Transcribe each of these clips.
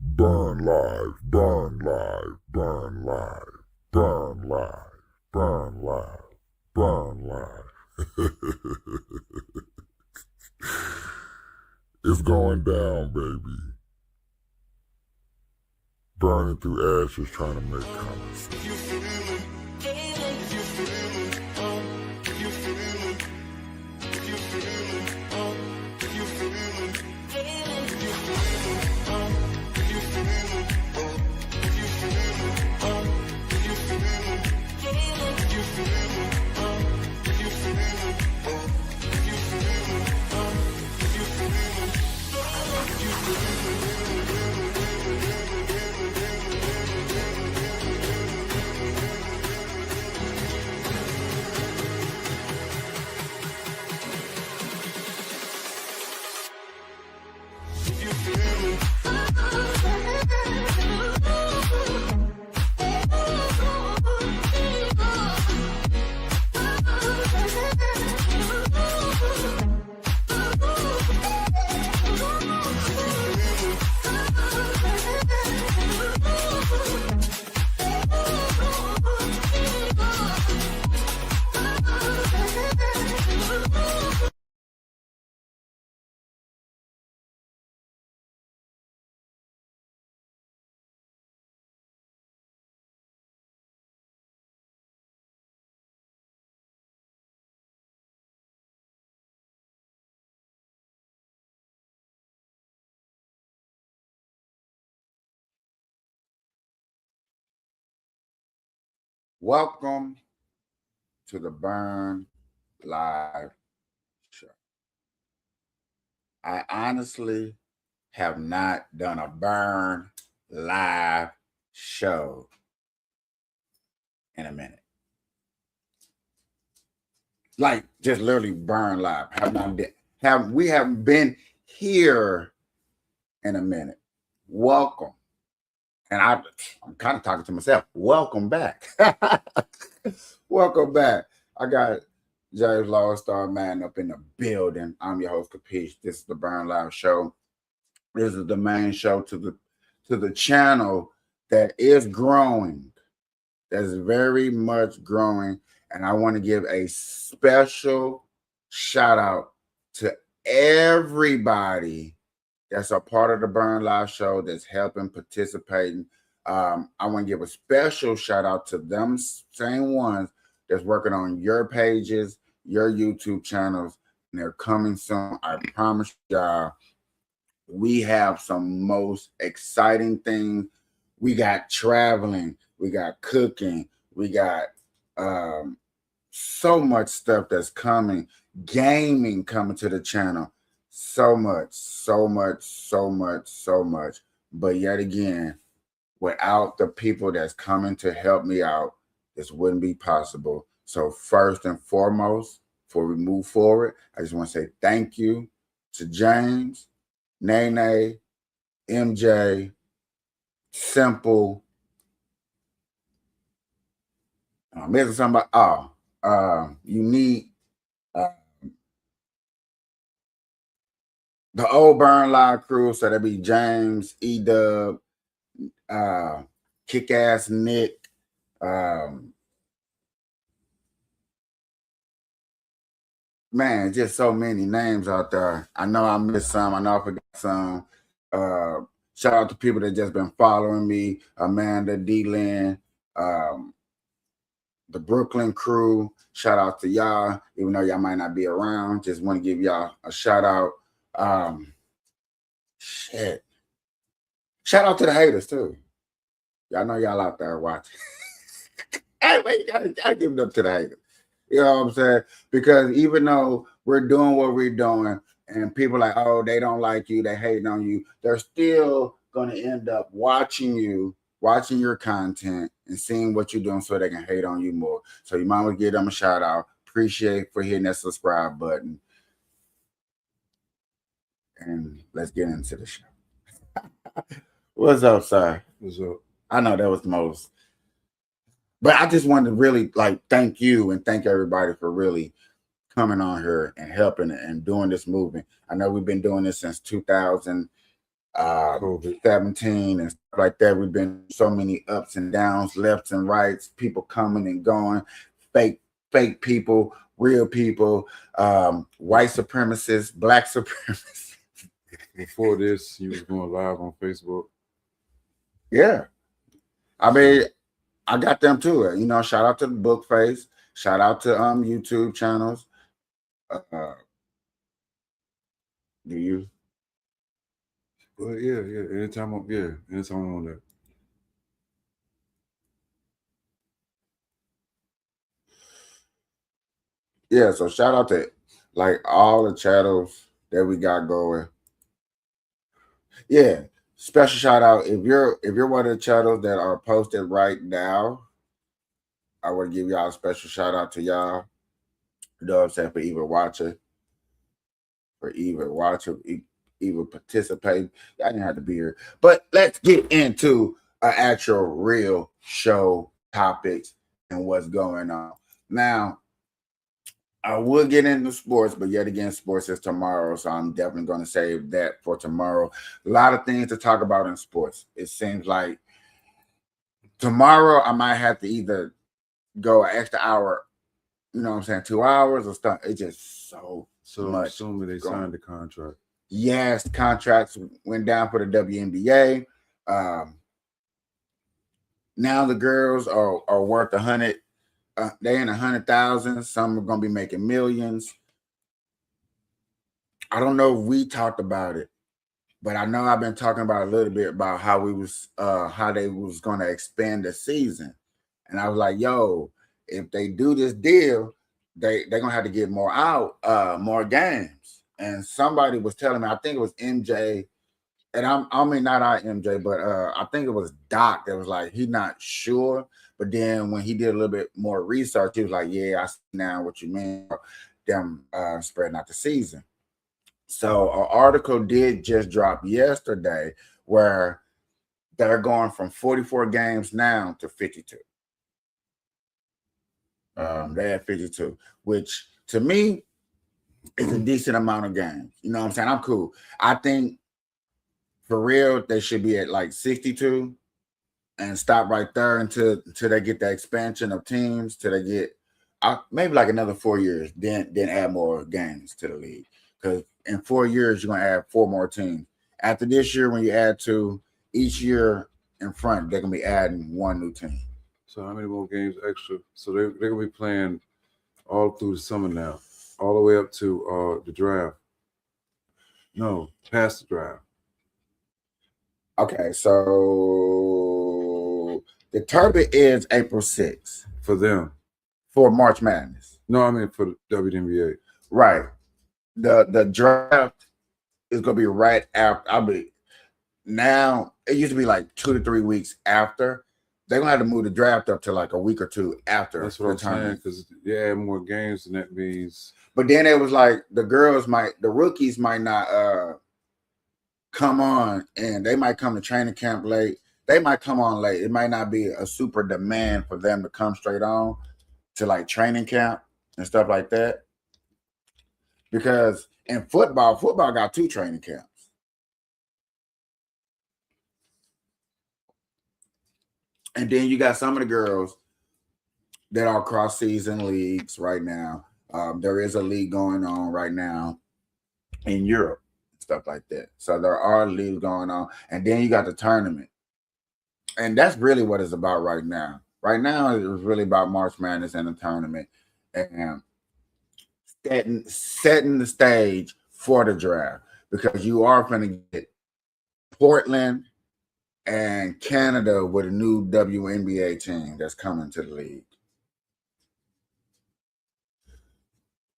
Burn live, burn live, burn live, burn live, burn live, burn live. It's going down, baby. Burning through ashes, trying to make comments. Welcome to the Burn Live show. I honestly have not done a Burn Live show in a minute. Like just literally Burn Live. We haven't been here in a minute. Welcome. And I'm kind of talking to myself. Welcome back. Welcome back. I got James Lawstar Man up in the building. I'm your host, Capiche. This is the Burn Live show. This is the main show to the channel that is growing. That's very much growing. And I want to give a special shout out to everybody that's a part of the Burn Live show that's helping, participating. I want to give a special shout out to them same ones that's working on your pages, your YouTube channels, and they're coming soon. I promise y'all, we have some most exciting things. We got traveling, we got cooking, we got so much stuff that's coming, gaming coming to the channel. So much, so much, so much, so much. But yet again, without the people that's coming to help me out, this wouldn't be possible. So first and foremost, before we move forward, I just want to say thank you to James, Nene, MJ, Simple. I'm missing somebody. Unique. The old Burn Live crew, so that'd be James, E-Dub, Kick-Ass Nick, man, just so many names out there. I know I missed some. I know I forgot some. Shout out to people that just been following me. Amanda, D-Lynn, the Brooklyn crew. Shout out to y'all, even though y'all might not be around. Just want to give y'all a shout out. Shit. Shout out to the haters too. Y'all know y'all out there watching. Hey, wait, I give it up to the haters. You know what I'm saying? Because even though we're doing what we're doing, and people like, oh, they don't like you, they hate on you, they're still gonna end up watching you, watching your content, and seeing what you're doing so they can hate on you more. So you might want to give them a shout out. Appreciate for hitting that subscribe button. And let's get into the show. What's up, sir? What's up? I know that was the most, but I just wanted to really like thank you and thank everybody for really coming on here and helping and doing this movement. I know we've been doing this since 2000. COVID. 17 and stuff like that. We've been so many ups and downs, lefts and rights, people coming and going, fake people, real people, white supremacists, black supremacists. Before this, you was going live on Facebook. Yeah. I mean, I got them too. You know, shout out to the book face, shout out to YouTube channels. Do you? But yeah. Anytime I'm on that. Yeah, so shout out to like all the channels that we got going. Yeah. Special shout out if you're one of the channels that are posted right now. I want to give y'all a special shout out to y'all. You know what I'm saying? For even participating. I didn't have to be here. But let's get into an actual real show topics and what's going on. Now, I will get into sports, but yet again, sports is tomorrow. So I'm definitely going to save that for tomorrow. A lot of things to talk about in sports. It seems like tomorrow I might have to either go an extra hour, you know what I'm saying, 2 hours or stuff. It's just so I'm much. assuming they signed the contract. Yes, contracts went down for the WNBA. Now the girls are worth 100. They in 100,000. Some are gonna be making millions. I don't know if we talked about it, but I know I've been talking about a little bit about how they was gonna expand the season, and I was like, yo, if they do this deal, they're gonna have to get more games. And somebody was telling me, I think it was MJ, and I mean not I MJ, but I think it was Doc that was like he's not sure. But then when he did a little bit more research, he was like, yeah, I see now what you mean about them spreading out the season. So an article did just drop yesterday where they're going from 44 games now to 52. They had 52, which to me is a decent amount of games. You know what I'm saying? I'm cool. I think for real, they should be at like 62 and stop right there until they get the expansion of teams, till they get maybe like another 4 years, then add more games to the league. Because in 4 years, you're gonna add four more teams. After this year, when you add two, each year in front, they're gonna be adding one new team. So how many more games extra? So they're gonna be playing all through the summer now, all the way up to the draft. No, past the draft. Okay, so the tournament ends April 6th For them. for March Madness. No, I mean for the WNBA. Right. The draft is gonna be right after. Now it used to be like 2 to 3 weeks after. They're gonna have to move the draft up to like a week or two after. That's what I'm saying, because they add more games, and that means. But then it was like the rookies might not come on, and they might come to training camp late. They might come on late. It might not be a super demand for them to come straight on to like training camp and stuff like that. Because in football got two training camps. And then you got some of the girls that are cross season leagues right now. There is a league going on right now in Europe, stuff like that. So there are leagues going on. And then you got the tournament. And that's really what it's about right now. Right now, it's really about March Madness and the tournament and setting the stage for the draft, because you are going to get Portland and Canada with a new WNBA team that's coming to the league.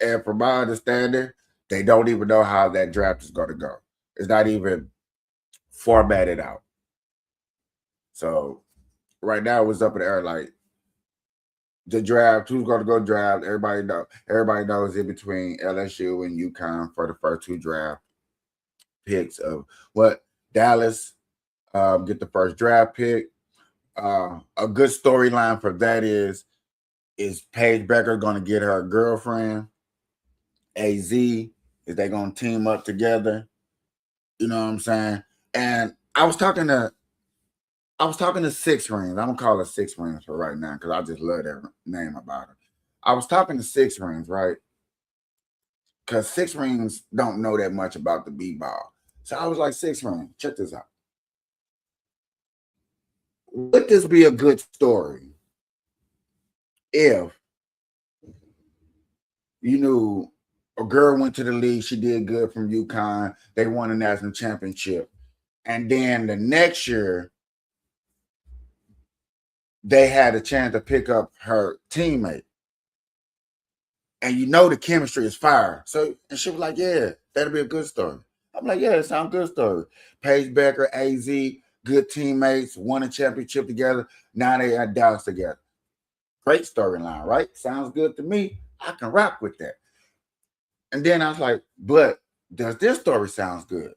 And from my understanding, they don't even know how that draft is going to go. It's not even formatted out. So right now, it's up in the air. Like the draft, who's going to go draft? Everybody knows in between LSU and UConn for the first two draft picks of what Dallas get the first draft pick. A good storyline for that is Paige Becker going to get her girlfriend AZ? Is they going to team up together? You know what I'm saying? And I was talking to Six Rings. I'm gonna call her Six Rings for right now because I just love that name about her. I was talking to Six Rings, right? Because Six Rings don't know that much about the b-ball. So I was like, Six Rings, check this out. Would this be a good story if you knew a girl went to the league, she did good from UConn, they won a national championship, and then the next year they had a chance to pick up her teammate, and you know the chemistry is fire. So, and she was like, "Yeah, that'll be a good story." I'm like, "Yeah, it sounds good story." Paige Becker, AZ, good teammates, won a championship together. Now they at Dallas together. Great storyline, right? Sounds good to me. I can rock with that. And then I was like, "But does this story sounds good?"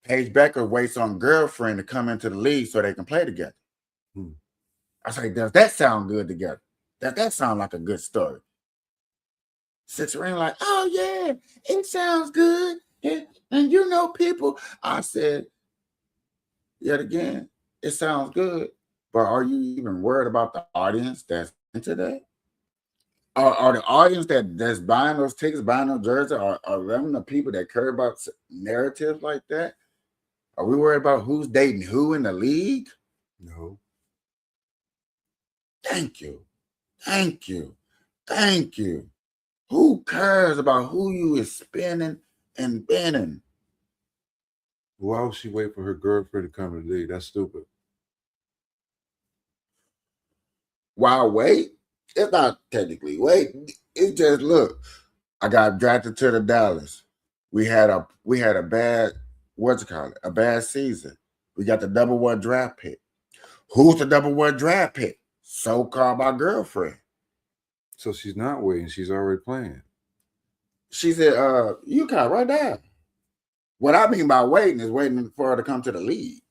Paige Becker waits on girlfriend to come into the league so they can play together. I was like, "Does that sound good together? Does that sound like a good story?" Six Ring like, "Oh yeah, it sounds good. And you know people." I said, yet again, it sounds good. But are you even worried about the audience that's into that? Are the audience that's buying those tickets, buying those jerseys, are them the people that care about narratives like that? Are we worried about who's dating who in the league? No. Thank you. Thank you. Thank you. Who cares about who you is spinning and bending? Why would she wait for her girlfriend to come to the league? That's stupid. Why wait? It's not technically wait. It's just look. I got drafted to the Dallas. We had a bad a bad season. We got the #1 draft pick. Who's the #1 draft pick? So called my girlfriend. So she's not waiting. She's already playing. She said, you got right there. What I mean by waiting is waiting for her to come to the league.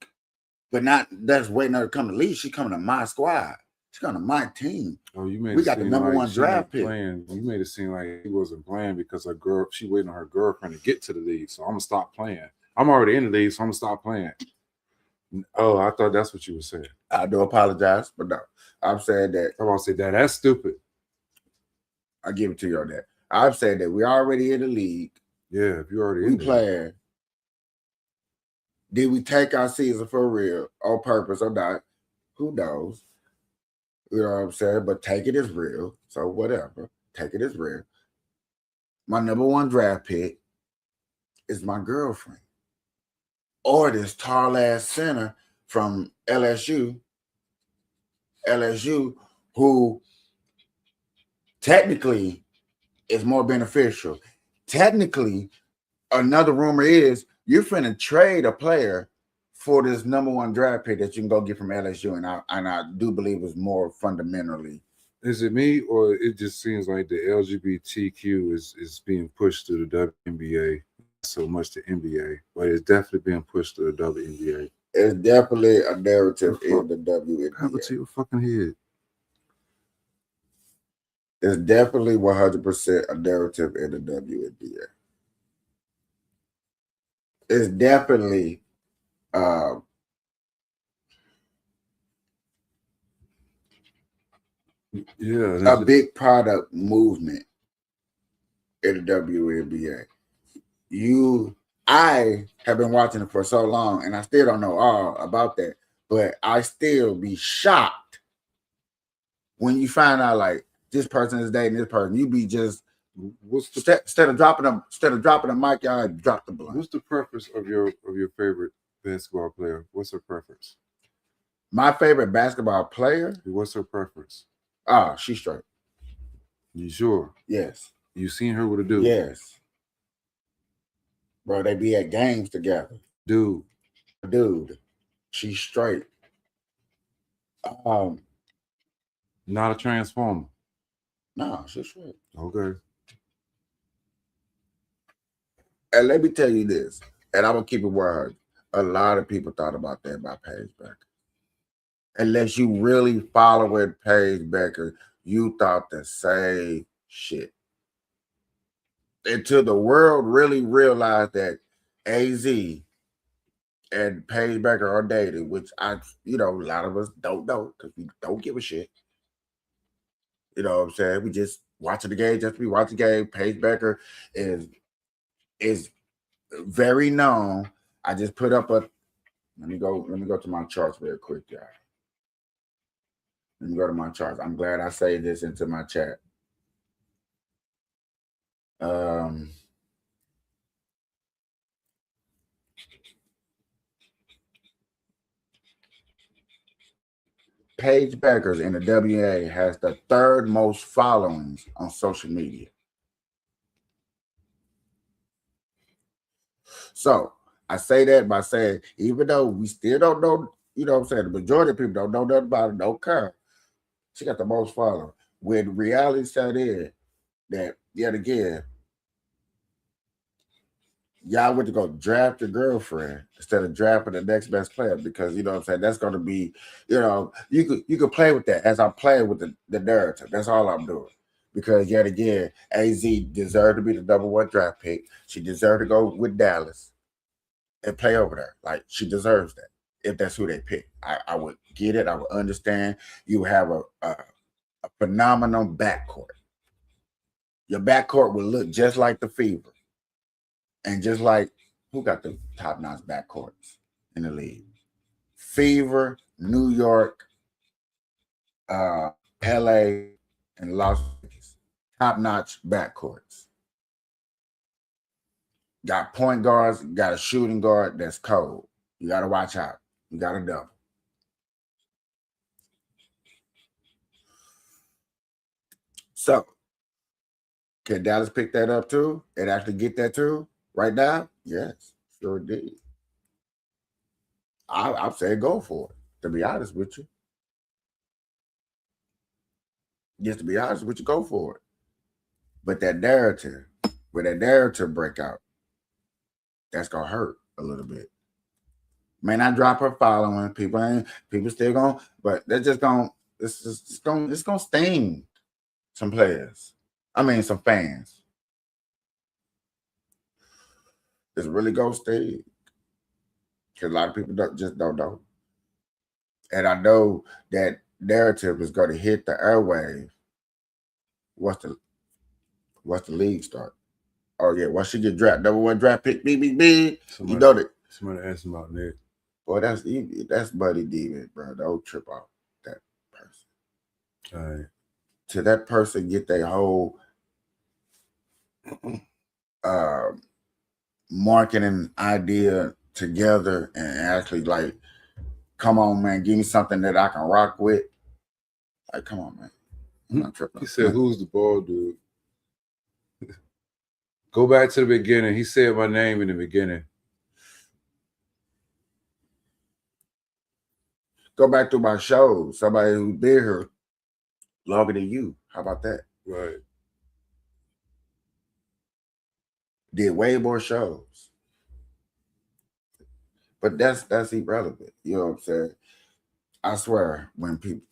But not that's waiting her to come to the league. She's coming to my squad. She's coming to my team. Oh, you made We it got the seem #1 like she draft ain't pick. playing. You made it seem like he wasn't playing because she waiting on her girlfriend to get to the league. So I'm gonna stop playing. I'm already in the league, so I'm gonna stop playing. Oh, I thought that's what you were saying. I do apologize, but no. I'm saying that. I'm gonna say that. That's stupid. I give it to you on that. I've said that we're already in the league. Yeah, if you're already we in there. playing. Did we take our season for real on purpose or not? Who knows? You know what I'm saying? But take it as real. So whatever. Take it as real. My #1 draft pick is my girlfriend. Or this tall ass center from LSU, who technically is more beneficial. Technically, another rumor is you're finna trade a player for this #1 draft pick that you can go get from LSU, and I do believe it's more fundamentally. Is it me, or it just seems like the LGBTQ is being pushed through the WNBA, so much the NBA, but it's definitely being pushed through the WNBA. It's definitely a narrative in the WNBA. Have it to your fucking head. It's definitely 100% a narrative in the WNBA. It's definitely yeah, a big product movement in the WNBA. I have been watching it for so long, and I still don't know all about that, but I still be shocked when you find out like this person is dating this person. You be just instead of dropping the mic, y'all drop the blunt. What's the preference of your favorite basketball player? What's her preference? My favorite basketball player? What's her preference? Oh, she's straight. You sure? Yes. You seen her with a dude? Yes. Bro, they be at games together. Dude. She's straight. Not a transformer. No, she's straight. Okay. And let me tell you this, and I'm gonna keep it 100. A lot of people thought about that by Paige Becker. Unless you really following Paige Becker, you thought the same shit. Until the world really realized that AZ and Paige Becker are dating, which a lot of us don't know because we don't give a shit. You know what I'm saying? We just watching the game just to be watching the game. Paige Becker is very known. I just put up a let me go to my charts real quick, y'all. Let me go to my charts. I'm glad I saved this into my chat. Paige Beckers in the WA has the third most followings on social media. So I say that by saying, even though we still don't know, you know what I'm saying, the majority of people don't know nothing about it, don't care. She got the most followers. When reality set in that, yet again, y'all went to go draft your girlfriend instead of drafting the next best player because, you know what I'm saying, that's going to be, you could play with that as I'm playing with the narrative. That's all I'm doing. Because yet again, AZ deserved to be the number 1 draft pick. She deserved to go with Dallas and play over there. Like, she deserves that if that's who they pick. I would get it. I would understand. You have a phenomenal backcourt. Your backcourt will look just like the Fever. And just like, who got the top-notch backcourts in the league? Fever, New York, LA, and Las Vegas. Top-notch backcourts. Got point guards, got a shooting guard that's cold. You got to watch out. You got to double. So, can Dallas pick that up too and actually get that too right now? Yes, sure did. I'm saying go for it, to be honest with you. Just to be honest with you, go for it. But that narrative, when that narrative break out, that's going to hurt a little bit. May not drop her following. People still going, but they're just going, it's going to sting some players. I mean, some fans. It's really going to sting. Because a lot of people just don't know. And I know that narrative is going to hit the airwave. What's the league start? Oh yeah, once she get drafted, number 1 draft pick, big. You know that. Somebody asked about that. Boy, that's Buddy Demon, bro. Don't trip off that person. All right. To that person get their whole marketing idea together and actually like, come on, man, give me something that I can rock with. Like, come on, man. I'm not tripping. He said, "Who's the ball dude?" Go back to the beginning. He said my name in the beginning. Go back to my shows. Somebody who's been here longer than you. How about that? Right. Did way more shows. But that's irrelevant. You know what I'm saying? I swear, when people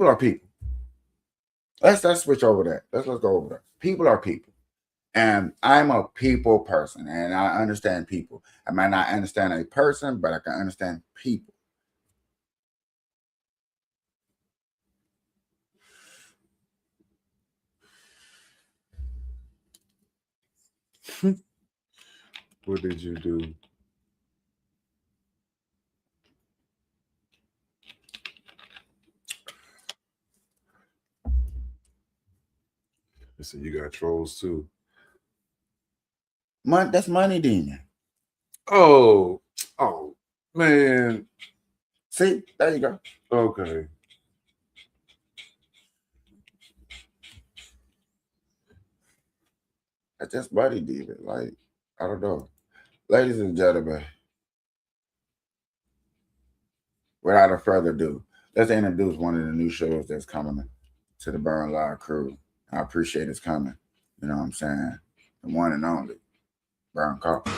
are people. Let's switch over that. Let's go over that. People are people. And I'm a people person, and I understand people. I might not understand a person, but I can understand people. What did you do? Listen, you got trolls too. That's Money Demon. Oh, man. See, there you go. Okay. That's just Buddy Demon. Like, I don't know. Ladies and gentlemen, without further ado, let's introduce one of the new shows that's coming to the Brunlive crew. I appreciate it's coming. You know what I'm saying? The one and only Brown Coffee.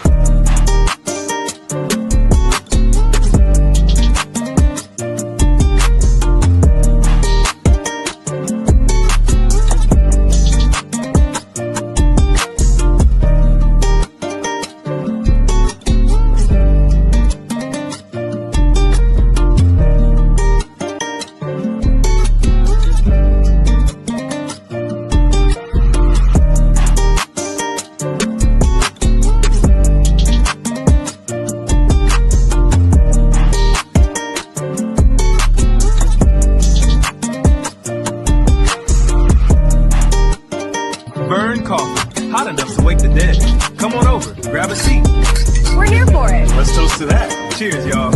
that. Cheers, y'all.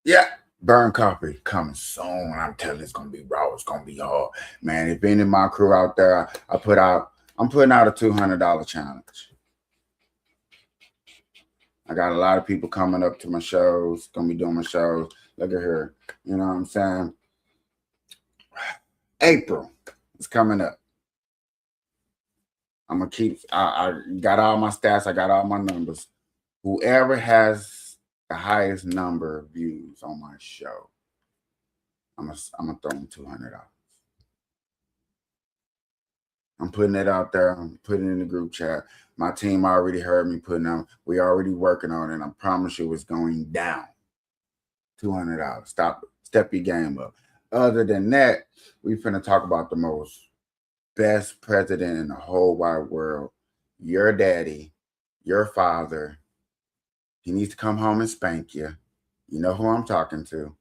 Yeah, burn copy coming soon. I'm telling you, it's gonna be raw. It's gonna be hard, man. If any of my crew out there, I'm putting out a $200 challenge. I got a lot of people coming up to my shows, gonna be doing my shows. Look at her, you know what I'm saying? April is coming up. I'm gonna keep. I got all my stats. I got all my numbers. Whoever has the highest number of views on my show, I'm gonna throw them $200. I'm putting it out there. I'm putting it in the group chat. My team already heard me putting out. We already working on it. I promise you, it's going down. $200. Step your game up. Other than that, we finna talk about the best president in the whole wide world. Your daddy, your father. He needs to come home and spank you. You know who I'm talking to.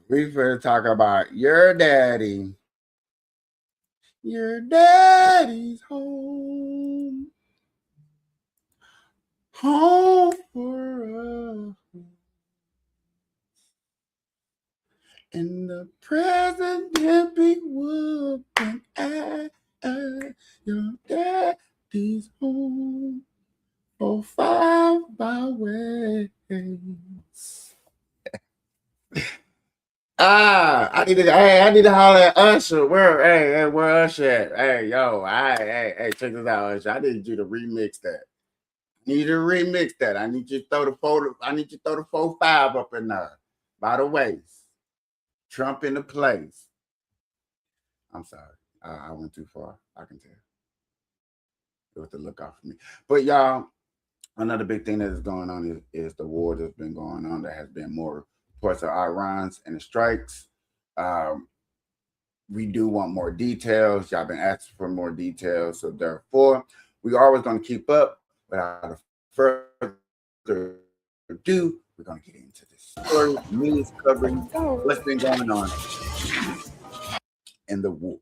We finna talk about your daddy. Your daddy's home. Home for us. And the president be whooping your daddy's home for 5 byways. I need to holler at Usher. Where Usher at? Hey, check this out, Usher. I need you to remix that. I need you to throw the 4-5 up in there. By the way, Trump in the place. I'm sorry. I went too far. I can tell. It was the look out for me. But y'all, another big thing that is going on is the war that's been going on. There has been more reports of Irans and the strikes. We do want more details. Y'all been asking for more details. So therefore, we always going to keep up. Without further ado, we're going to get into this story, news covering what's been going on in the war.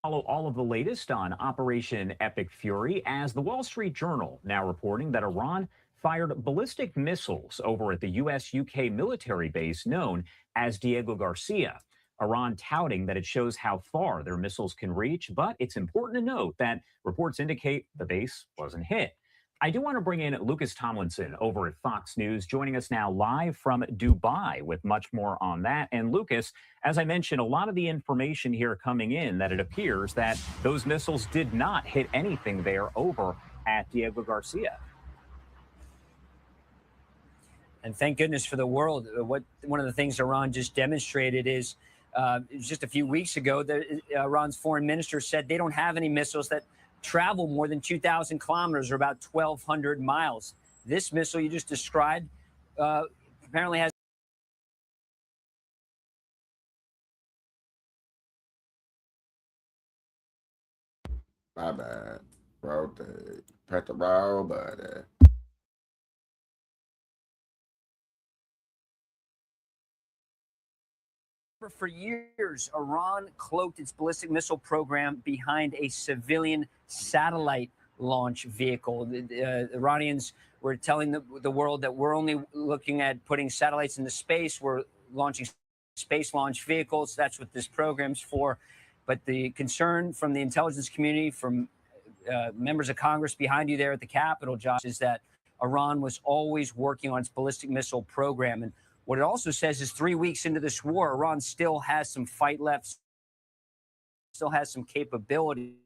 Follow all of the latest on Operation Epic Fury as the Wall Street Journal now reporting that Iran fired ballistic missiles over at the U.S.-UK military base known as Diego Garcia. Iran touting that it shows how far their missiles can reach, but it's important to note that reports indicate the base wasn't hit. I do want to bring in Lucas Tomlinson over at Fox News, joining us now live from Dubai with much more on that. And Lucas, as I mentioned, a lot of the information here coming in that it appears that those missiles did not hit anything there over at Diego Garcia. And thank goodness for the world. One of the things Iran just demonstrated is just a few weeks ago, Iran's foreign minister said they don't have any missiles that travel more than 2,000 kilometers or about 1,200 miles. This missile you just described apparently has. My bad. Press the wrong button. For years, Iran cloaked its ballistic missile program behind a civilian satellite launch vehicle. The Iranians were telling the world that we're only looking at putting satellites into space. We're launching space launch vehicles. That's what this program's for. But the concern from the intelligence community, from members of Congress behind you there at the Capitol, Josh, is that Iran was always working on its ballistic missile program. And what it also says is 3 weeks into this war, Iran still has some fight left, still has some capability.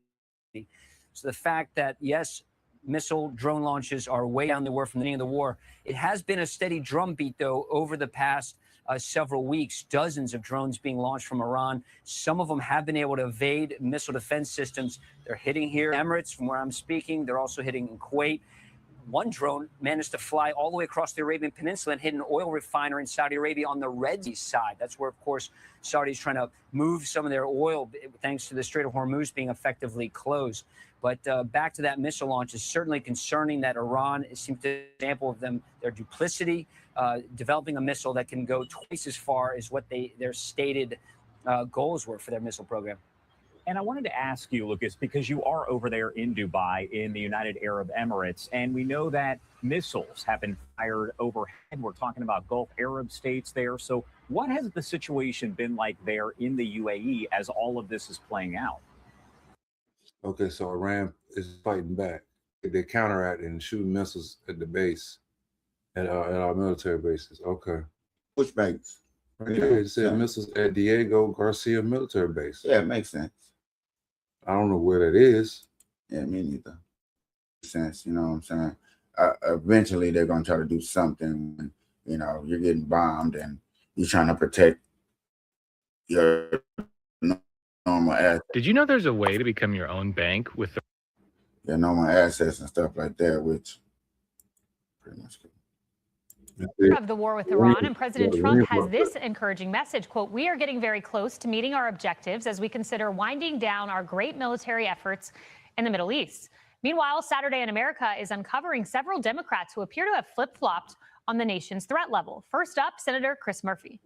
So the fact that, yes, missile drone launches are way down the war from the beginning of the war, it has been a steady drumbeat, though, over the past several weeks. Dozens of drones being launched from Iran. Some of them have been able to evade missile defense systems. They're hitting here in Emirates, from where I'm speaking. They're also hitting in Kuwait. one drone managed to fly all the way across the Arabian Peninsula and hit an oil refinery in Saudi Arabia on the Red Sea side. That's where, of course, Saudi's trying to move some of their oil thanks to the Strait of Hormuz being effectively closed. But back to that missile launch, is certainly concerning that Iran seems to be an example of their duplicity, developing a missile that can go twice as far as what their stated goals were for their missile program. And I wanted to ask you, Lucas, because you are over there in Dubai in the United Arab Emirates, and we know that missiles have been fired overhead. We're talking about Gulf Arab states there. So what has the situation been like there in the UAE as all of this is playing out? Okay, so Iran is fighting back. They counteract and shoot missiles at the base, at our military bases. Okay. Which base? Yeah, it said missiles at Diego Garcia military base. Yeah, it makes sense. I don't know where that is. Yeah, me neither. Sense, you know what I'm saying? Eventually, they're gonna try to do something. When, you know, you're getting bombed and you're trying to protect your normal assets. Did you know there's a way to become your own bank with Your normal assets and stuff like that, which pretty much. Of the war with Iran, and President Trump has this encouraging message, quote, "We are getting very close to meeting our objectives as we consider winding down our great military efforts in the Middle East." Meanwhile, Saturday in America is uncovering several Democrats who appear to have flip-flopped on the nation's threat level. First up, Senator Chris Murphy.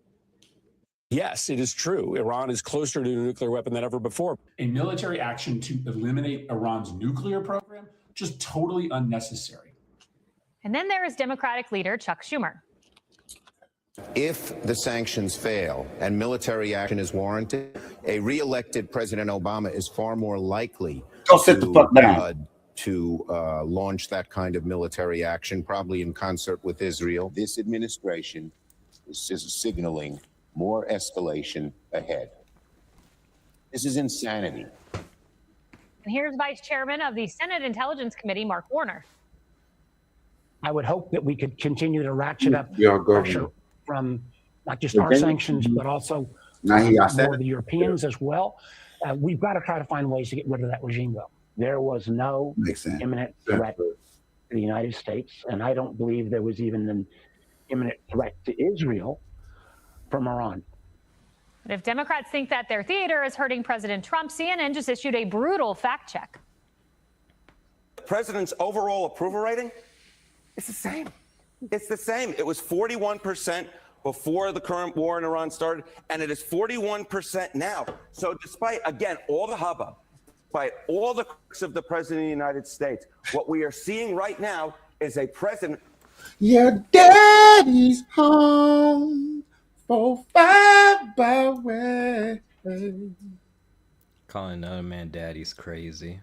Yes, it is true. Iran is closer to a nuclear weapon than ever before. A military action to eliminate Iran's nuclear program, just totally unnecessary. And then there is Democratic leader Chuck Schumer. If the sanctions fail and military action is warranted, a re-elected President Obama is far more likely Go sit the fuck down. To launch that kind of military action, probably in concert with Israel. This administration is signaling more escalation ahead. This is insanity. And here's Vice Chairman of the Senate Intelligence Committee, Mark Warner. I would hope that we could continue to ratchet up Yeah, pressure from not just our sanctions, but also more of the Europeans as well. We've got to try to find ways to get rid of that regime, though. There was no imminent threat to the United States, and I don't believe there was even an imminent threat to Israel from Iran. But if Democrats think that their theater is hurting President Trump, CNN just issued a brutal fact check. The president's overall approval rating, it's the same. It's the same. It was 41% before the current war in Iran started, and it is 41% now. So despite, again, all the hubbub, despite all the critics of the president of the United States, what we are seeing right now is a president. Your daddy's home for 5 by way. Calling another man daddy's crazy.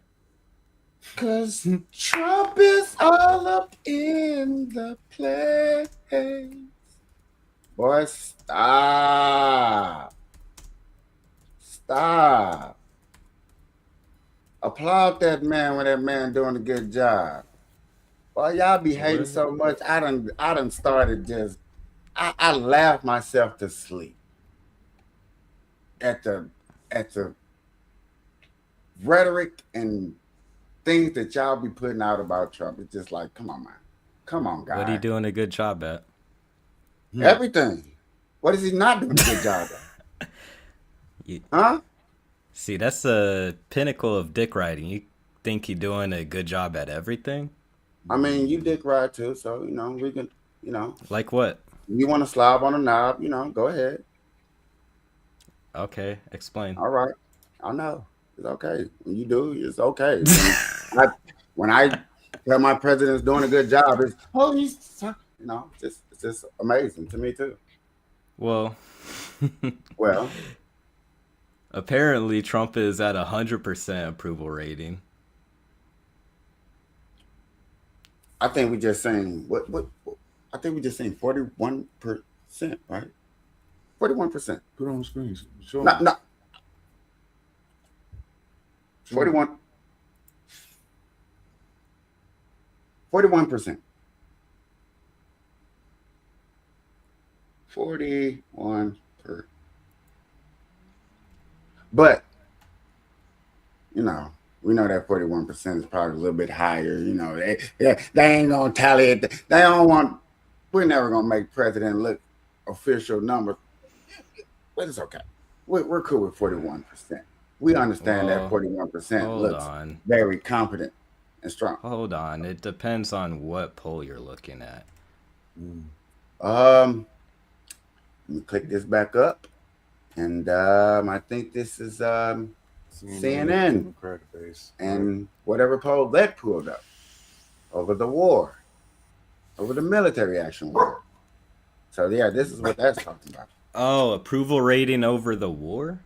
'Cause Trump is all up in the place. Boy, stop. Stop. Applaud that man when that man doing a good job. Boy, y'all be hating so much. I done started just, I laughed myself to sleep at the rhetoric and things that y'all be putting out about Trump. It's just like, come on, man. Come on, guys. What are you doing a good job at? Everything. What is he not doing a good job at? Huh? See, that's the pinnacle of dick riding. You think you're doing a good job at everything? I mean, you dick ride too, so, you know, we can, you know. Like what? You want to slob on a knob, you know, go ahead. Okay, explain. All right. I know. It's okay. When you do, it's okay. When I tell my president's doing a good job, it's, oh, he's, you know, it's just amazing to me too. Well, well, apparently Trump is at 100% approval rating. I think we just saying what I think we just saying 41%, right? 41%. Put it on the screen. Sure. No. 41%. 41%. But, you know, We know that 41% is probably a little bit higher. You know, they ain't gonna tally it. They don't want. We're never gonna make president look official numbers, but it's okay. We're cool with 41%. We understand that 41% looks very confident and strong. Hold on. It depends on what poll you're looking at. Let me click this back up. And I think this is CNN and whatever poll that pulled up over the war, over the military action war. So yeah, this is what that's talking about. Oh, approval rating over the war?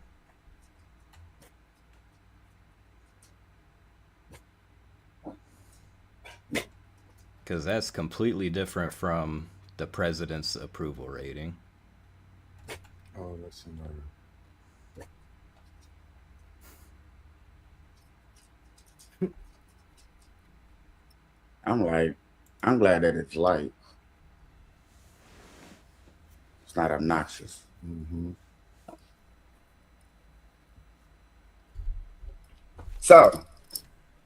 Because that's completely different from the president's approval rating. Oh, that's another. I'm glad that it's light. It's not obnoxious. So,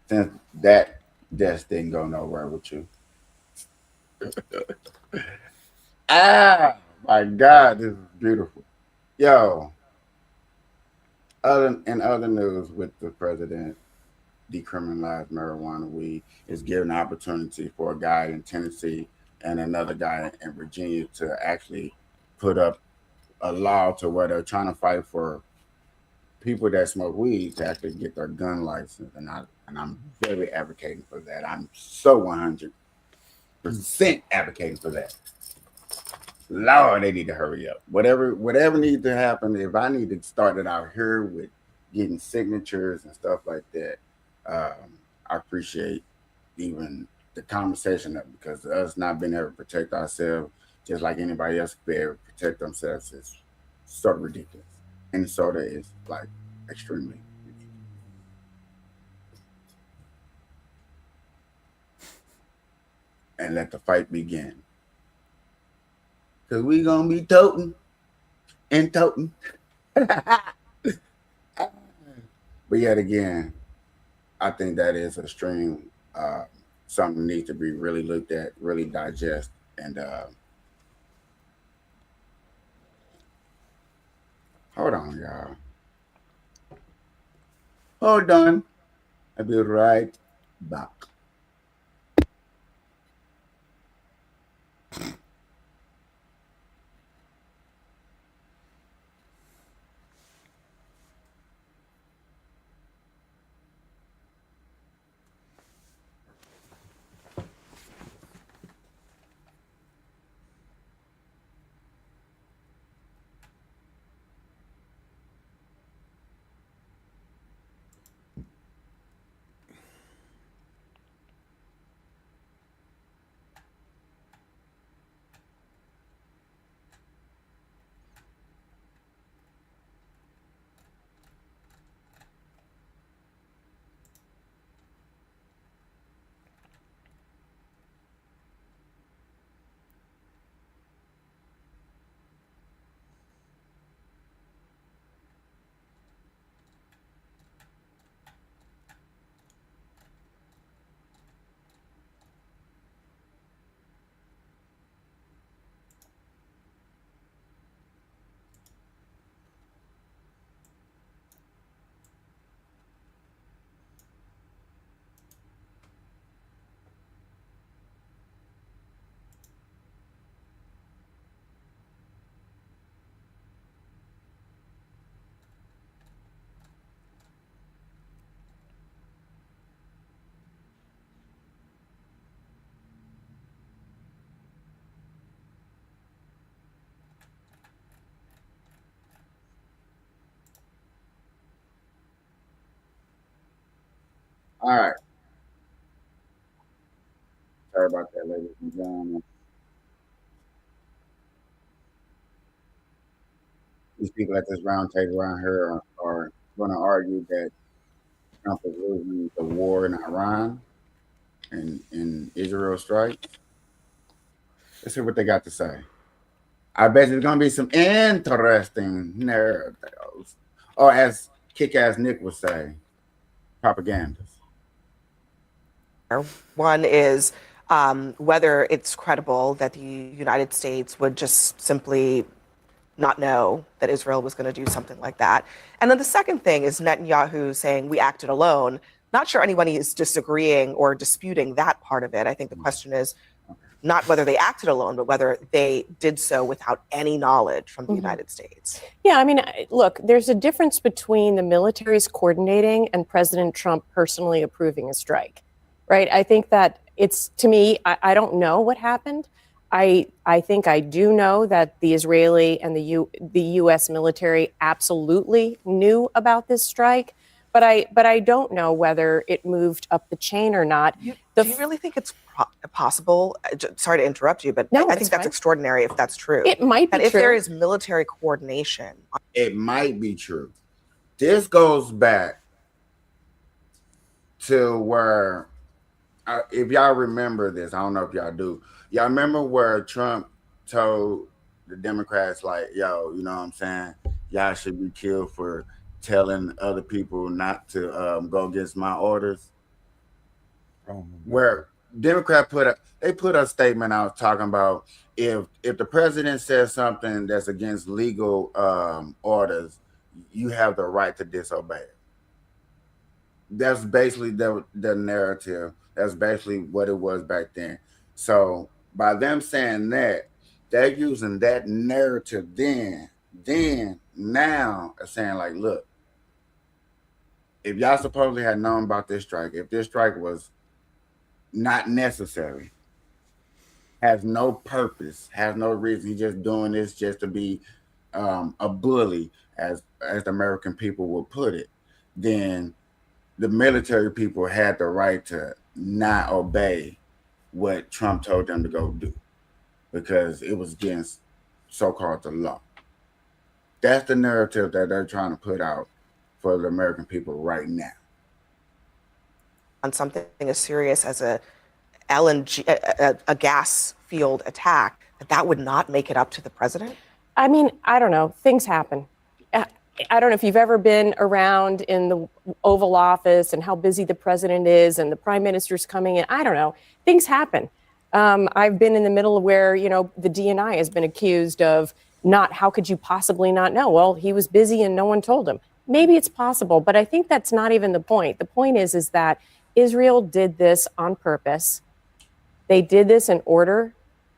since that just didn't go nowhere with you. My God, this is beautiful. Yo, in other news with the president decriminalized marijuana weed is giving opportunity for a guy in Tennessee and another guy in Virginia to actually put up a law to where they're trying to fight for people that smoke weed to actually get their gun license. And I'm very advocating for that. I'm so 100% advocating for that. Lord, they need to hurry up. Whatever needs to happen, if I need to start it out here with getting signatures and stuff like that, I appreciate even the conversation of, because us not being able to protect ourselves just like anybody else could be able to protect themselves is sort of ridiculous. And sort of is like extremely ridiculous. And let the fight begin. Because we gonna be toting and toting. But yet again, I think that is a stream, something needs to be really looked at, really digest, and hold on, y'all. Hold on. I'll be right back. All right. Sorry about that, ladies and gentlemen. These people at this round table around here are going to argue that Trump is losing the war in Iran and in Israel strikes. Let's see what they got to say. I bet there's going to be some interesting narratives. Or as Kick-Ass Nick would say, propagandists. One is whether it's credible that the United States would just simply not know that Israel was going to do something like that. And then the second thing is Netanyahu saying we acted alone. Not sure anybody is disagreeing or disputing that part of it. I think the question is not whether they acted alone, but whether they did so without any knowledge from the United States. Yeah, I mean, look, there's a difference between the military's coordinating and President Trump personally approving a strike, right? I think that it's, to me, I don't know what happened. I think I do know that the Israeli and the U.S. military absolutely knew about this strike, but I don't know whether it moved up the chain or not. Do you really think it's possible? Sorry to interrupt you, but no, I think that's extraordinary if that's true. It might be true. If true. there is military coordination. It might be true. This goes back to where, if y'all remember this, I don't know if y'all do. Y'all remember where Trump told the Democrats, like, yo, you know what I'm saying? Y'all should be killed for telling other people not to go against my orders. Where Democrat put a statement out talking about if the president says something that's against legal orders, you have the right to disobey it. That's basically the narrative. That's basically what it was back then. So by them saying that, they're using that narrative then now saying like, look, if y'all supposedly had known about this strike, if this strike was not necessary, has no purpose, has no reason, he's just doing this just to be a bully, as the American people would put it, then the military people had the right to not obey what Trump told them to go do because it was against so-called the law. That's the narrative that they're trying to put out for the American people right now. On something as serious as a LNG, a gas field attack, that would not make it up to the president? I mean, I don't know. Things happen. I don't know if you've ever been around in the Oval Office and how busy the president is and the prime minister's coming in. I don't know. Things happen. I've been in the middle of where, you know, the DNI has been accused of how could you possibly not know? Well, he was busy and no one told him. Maybe it's possible, but I think that's not even the point. The point is that Israel did this on purpose. They did this in order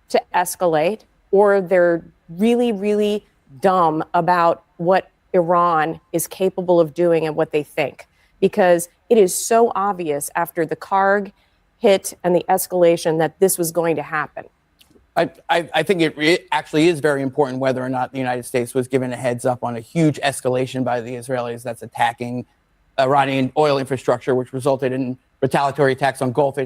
to escalate, or they're really, really dumb about what Iran is capable of doing and what they think, because it is so obvious after the Karg hit and the escalation that this was going to happen. I think it actually is very important whether or not the United States was given a heads up on a huge escalation by the Israelis that's attacking Iranian oil infrastructure, which resulted in retaliatory attacks on Gulf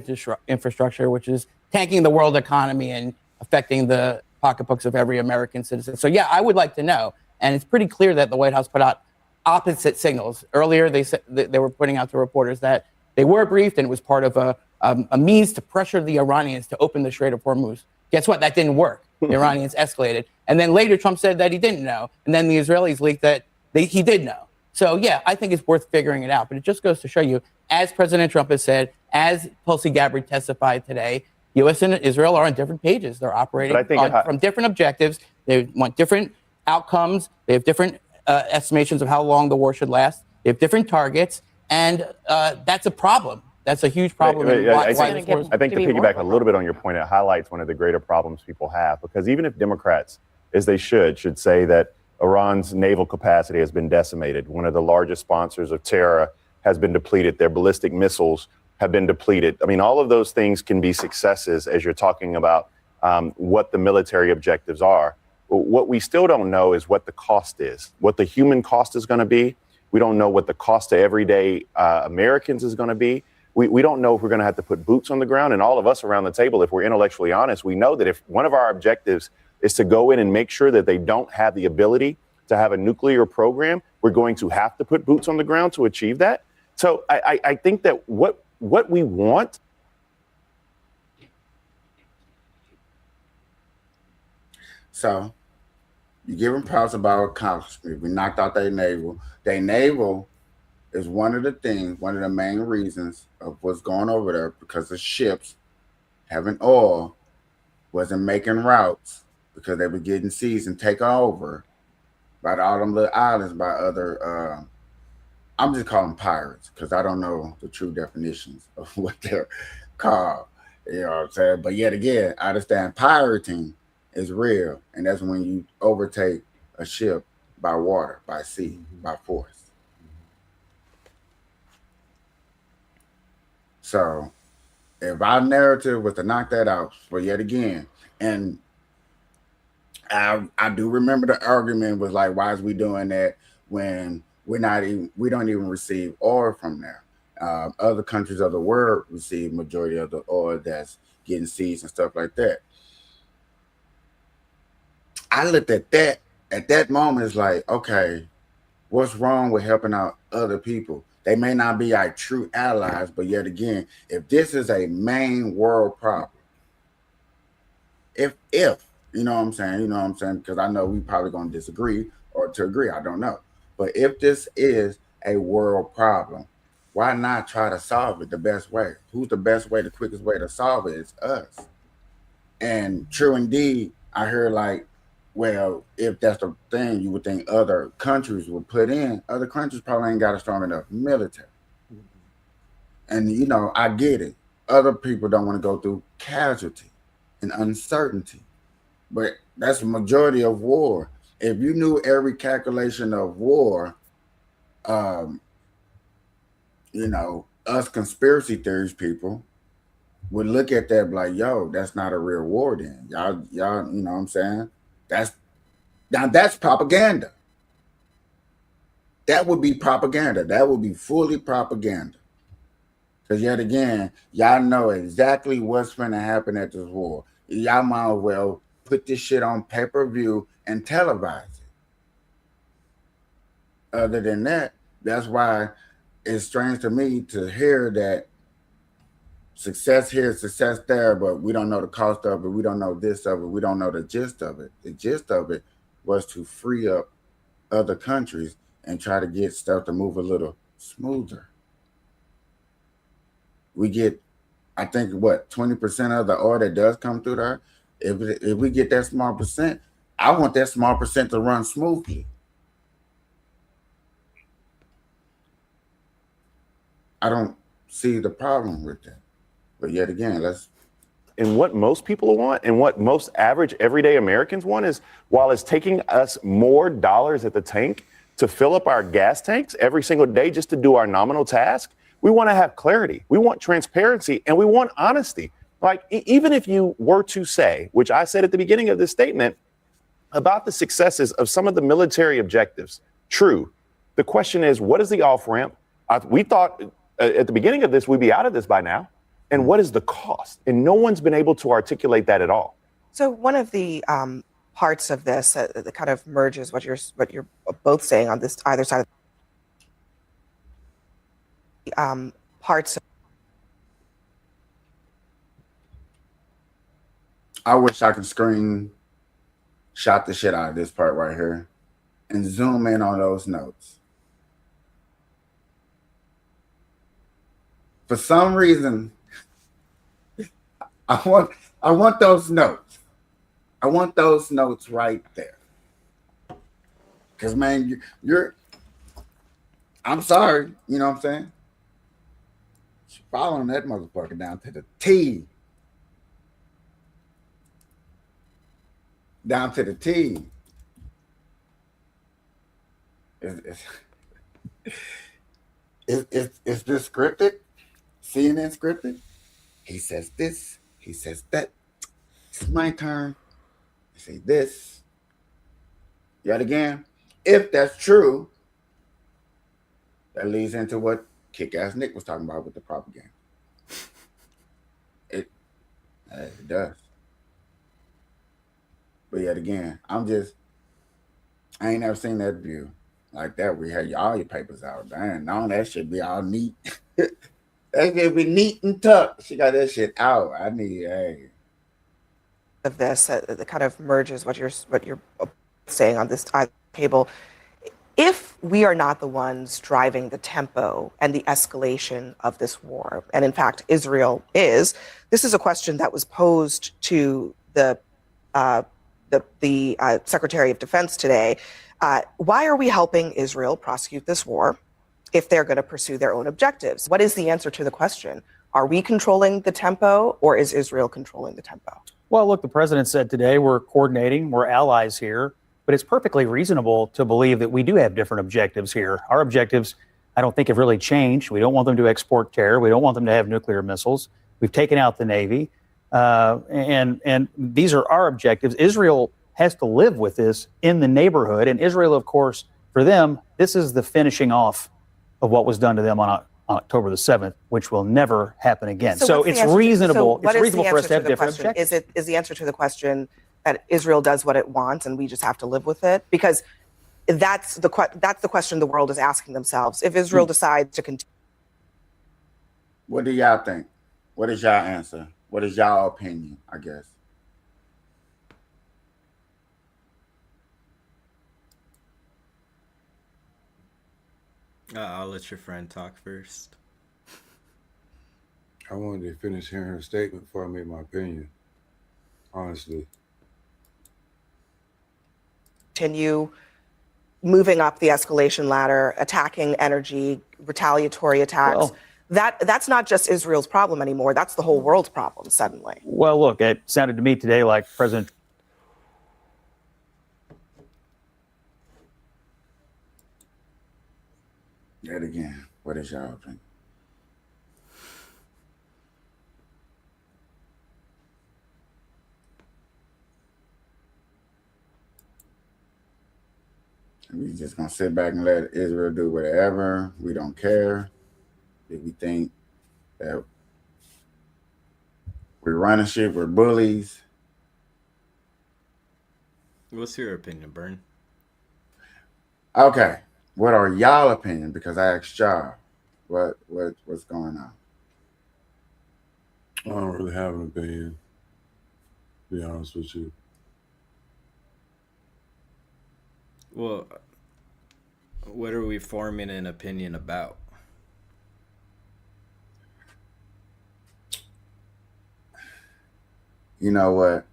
infrastructure, which is tanking the world economy and affecting the pocketbooks of every American citizen. So, yeah, I would like to know. And it's pretty clear that the White House put out opposite signals. Earlier, they said they were putting out to reporters that they were briefed and it was part of a means to pressure the Iranians to open the Strait of Hormuz. Guess what? That didn't work. The Iranians escalated. And then later, Trump said that he didn't know. And then the Israelis leaked that he did know. So, yeah, I think it's worth figuring it out. But it just goes to show you, as President Trump has said, as Tulsi Gabbard testified today, U.S. and Israel are on different pages. They're operating from different objectives. They want different outcomes. They have different estimations of how long the war should last. They have different targets. And that's a problem. That's a huge problem. I think to piggyback a little bit on your point, it highlights one of the greater problems people have, because even if Democrats, as they should say that Iran's naval capacity has been decimated, one of the largest sponsors of terror has been depleted, their ballistic missiles have been depleted. I mean, all of those things can be successes as you're talking about what the military objectives are. What we still don't know is what the cost is, what the human cost is going to be. We don't know what the cost to everyday Americans is going to be. We don't know if we're going to have to put boots on the ground. And all of us around the table, if we're intellectually honest, we know that if one of our objectives is to go in and make sure that they don't have the ability to have a nuclear program, we're going to have to put boots on the ground to achieve that. So I think that what we want. So you give them props about accomplishment. We knocked out their naval. Their naval is one of the things, one of the main reasons of what's going over there, because the ships having oil wasn't making routes because they were getting seized and taken over by all them little islands by other. I'm just calling them pirates because I don't know the true definitions of what they're called. You know what I'm saying? But yet again, I understand pirating is real, and that's when you overtake a ship by water, by sea, by force. So if our narrative was to knock that out for yet again, and I do remember the argument was like, why is we doing that when we don't even receive oil from there? Other countries of the world receive majority of the oil that's getting seized and stuff like that. I looked at that moment, it's like, okay, what's wrong with helping out other people? They may not be our true allies, but yet again, if this is a main world problem, if you know what I'm saying, because I know we probably gonna disagree or to agree, I don't know. But if this is a world problem, why not try to solve it the best way? Who's the best way, the quickest way to solve it? It's us. And true indeed, I heard like, well, if that's the thing, you would think other countries would put in. Other countries probably ain't got a strong enough military. And, you know, I get it. Other people don't want to go through casualty and uncertainty. But that's the majority of war. If you knew every calculation of war, you know, us conspiracy theories people would look at that like, yo, that's not a real war then. Y'all, you know what I'm saying? That's propaganda. That would be propaganda. That would be fully propaganda. Because yet again, y'all know exactly what's going to happen at this war. Y'all might as well put this shit on pay-per-view and televise it. Other than that, that's why it's strange to me to hear that success here, success there, but we don't know the cost of it. We don't know this of it. We don't know the gist of it. The gist of it was to free up other countries and try to get stuff to move a little smoother. We get, I think, what, 20% of the oil that does come through there? If we get that small percent, I want that small percent to run smoothly. I don't see the problem with that. But yet again, and what most people want and what most average everyday Americans want is, while it's taking us more dollars at the tank to fill up our gas tanks every single day just to do our nominal task, we want to have clarity. We want transparency and we want honesty. Like, even if you were to say, which I said at the beginning of this statement, about the successes of some of the military objectives, true. The question is, what is the off-ramp? We thought at the beginning of this, we'd be out of this by now. And what is the cost? And no one's been able to articulate that at all. So one of the parts of this that kind of merges what you're both saying on this either side of parts. I wish I could shot the shit out of this part right here and zoom in on those notes. For some reason, I want those notes. I want those notes right there. Because, man, I'm sorry, you know what I'm saying? She's following that motherfucker down to the T. Down to the T. Is this scripted? CNN scripted? He says this. He says that. It's my turn. I say this. Yet again, if that's true, that leads into what Kick-Ass Nick was talking about with the propaganda. It does. But yet again, I ain't never seen that view like that. We had all your papers out. Damn, now that should be all neat. That should be neat and tucked. She got that shit out. I need, of this that kind of merges what you're saying on this table. If we are not the ones driving the tempo and the escalation of this war, and in fact, Israel is, this is a question that was posed to the Secretary of Defense today. Why are we helping Israel prosecute this war if they're going to pursue their own objectives? What is the answer to the question? Are we controlling the tempo, or is Israel controlling the tempo? Well, look, the president said today we're coordinating, we're allies here. But it's perfectly reasonable to believe that we do have different objectives here. Our objectives, I don't think, have really changed. We don't want them to export terror. We don't want them to have nuclear missiles. We've taken out the Navy. And these are our objectives. Israel has to live with this in the neighborhood. And Israel, of course, for them, this is the finishing off of what was done to them on October the 7th, which will never happen again. So it's reasonable. It's reasonable for us to have different objectives. Is the answer to the question that Israel does what it wants and we just have to live with it? Because that's the question the world is asking themselves. If Israel decides to continue. What do y'all think? What is y'all answer? What is y'all opinion, I guess? I'll let your friend talk first. I wanted to finish hearing her statement before I made my opinion, honestly. Continue moving up the escalation ladder, attacking energy, retaliatory attacks. Well, that's not just Israel's problem anymore. That's the whole world's problem suddenly. Well, look, it sounded to me today like President. Yet again, what is y'all opinion? We just gonna sit back and let Israel do whatever. We don't care. If we think that we're running shit, we're bullies. What's your opinion, Bern? Okay, what are y'all opinion? Because I asked y'all, what's going on? I don't really have an opinion, to be honest with you. Well, what are we forming an opinion about? You know what?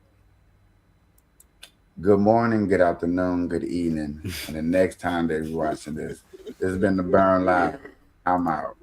Good morning, good afternoon, good evening. And the next time they're watching this, this has been the Burn Live. I'm out.